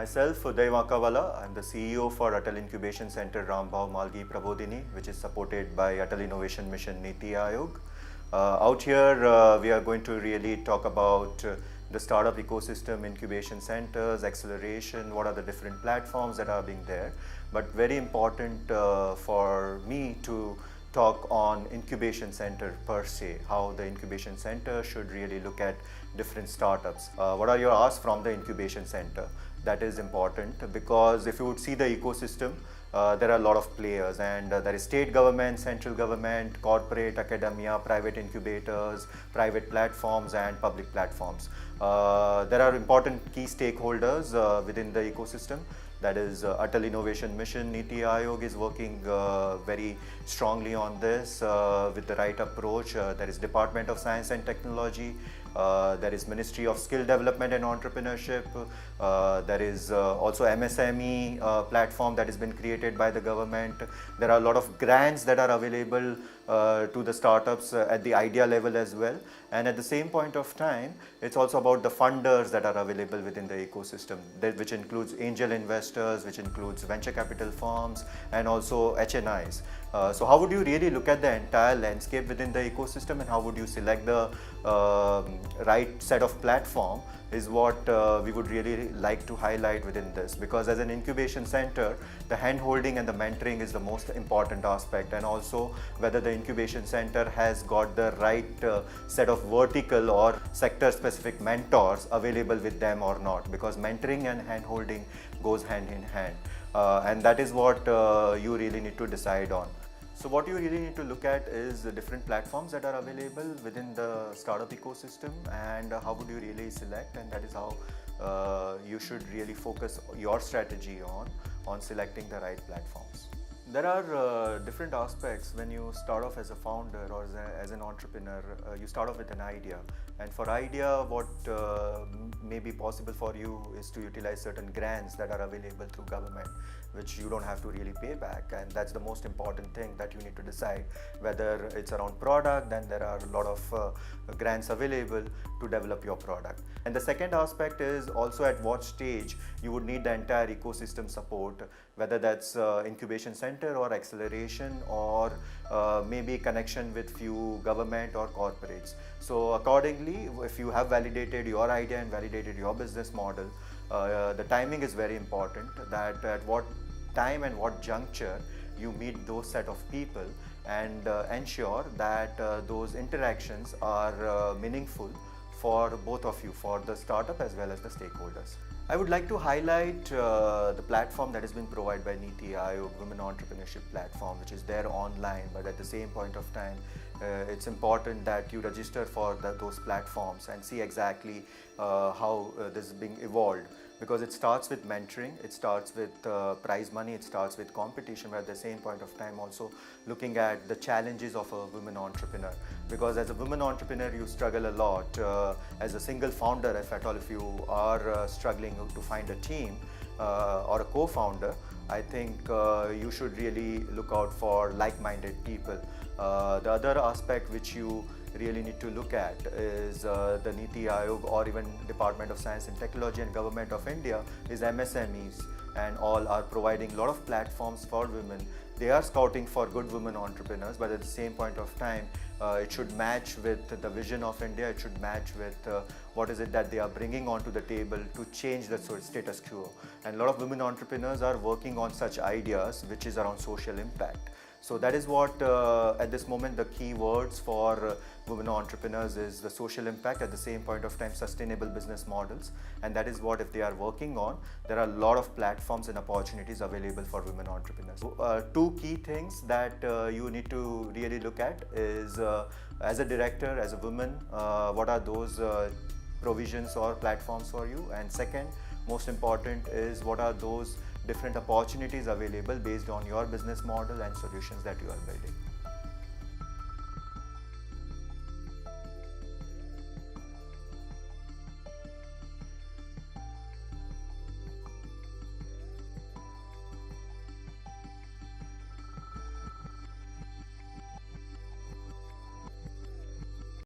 Myself, Uday Wankawala. I'm the CEO for Atal Incubation Center, Rambhau, Mhalgi, Prabodhini, which is supported by Atal Innovation Mission, NITI Aayog. Out here, we are going to really talk about the startup ecosystem, incubation centers, acceleration, what are the different platforms that are being there. But very important for me to talk on incubation center per se, how the incubation center should really look at different startups. What are your asks from the incubation center? That is important because if you would see the ecosystem, there are a lot of players, and there is state government, central government, corporate, academia, private incubators, private platforms and public platforms. There are important key stakeholders within the ecosystem. That is Atal Innovation Mission. NITI Aayog is working very strongly on this with the right approach. There is Department of Science and Technology. There is Ministry of Skill Development and Entrepreneurship. There is also MSME platform that has been created by the government. There are a lot of grants that are available to the startups at the idea level as well. And at the same point of time, it's also about the funders that are available within the ecosystem, which includes angel investors, which includes venture capital firms, and also HNIs. So how would you really look at the entire landscape within the ecosystem, and how would you select the right set of platform is what we would really like to highlight within this, because as an incubation center, the hand-holding and the mentoring is the most important aspect, and also whether the incubation center has got the right set of vertical or sector-specific mentors available with them or not, because mentoring and hand-holding goes hand in hand, and that is what you really need to decide on. So what you really need to look at is the different platforms that are available within the startup ecosystem, and how would you really select, and that is how you should really focus your strategy on selecting the right platforms. There are different aspects when you start off as a founder or as an entrepreneur. You start off with an idea, and for idea, what may be possible for you is to utilize certain grants that are available through government, which you don't have to really pay back, and that's the most important thing that you need to decide. Whether it's around product, then there are a lot of grants available to develop your product. And the second aspect is also at what stage you would need the entire ecosystem support, whether that's incubation center or acceleration, or maybe connection with few government or corporates. So accordingly, if you have validated your idea and validated your business model, the timing is very important, that at what time and what juncture you meet those set of people, and ensure that those interactions are meaningful for both of you, for the startup as well as the stakeholders. I would like to highlight the platform that has been provided by NITI Aayog, Women Entrepreneurship Platform, which is there online, but at the same point of time, it's important that you register for those platforms and see exactly how this is being evolved. Because it starts with mentoring, it starts with prize money, it starts with competition, but at the same point of time also looking at the challenges of a women entrepreneur. Because as a women entrepreneur, you struggle a lot. As a single founder, if at all, if you are struggling to find a team or a co-founder, I think you should really look out for like-minded people. The other aspect which you really need to look at is the NITI Aayog or even Department of Science and Technology and Government of India is MSMEs, and all are providing a lot of platforms for women. They are scouting for good women entrepreneurs, but at the same point of time, it should match with the vision of India. It should match with what is it that they are bringing onto the table to change the status quo. And a lot of women entrepreneurs are working on such ideas, which is around social impact. So that is what at this moment the key words for women entrepreneurs is the social impact, at the same point of time sustainable business models, and that is what if they are working on, there are a lot of platforms and opportunities available for women entrepreneurs. So, two key things that you need to really look at is as a director, as a woman, what are those provisions or platforms for you, and second, most important is what are those different opportunities available based on your business model and solutions that you are building.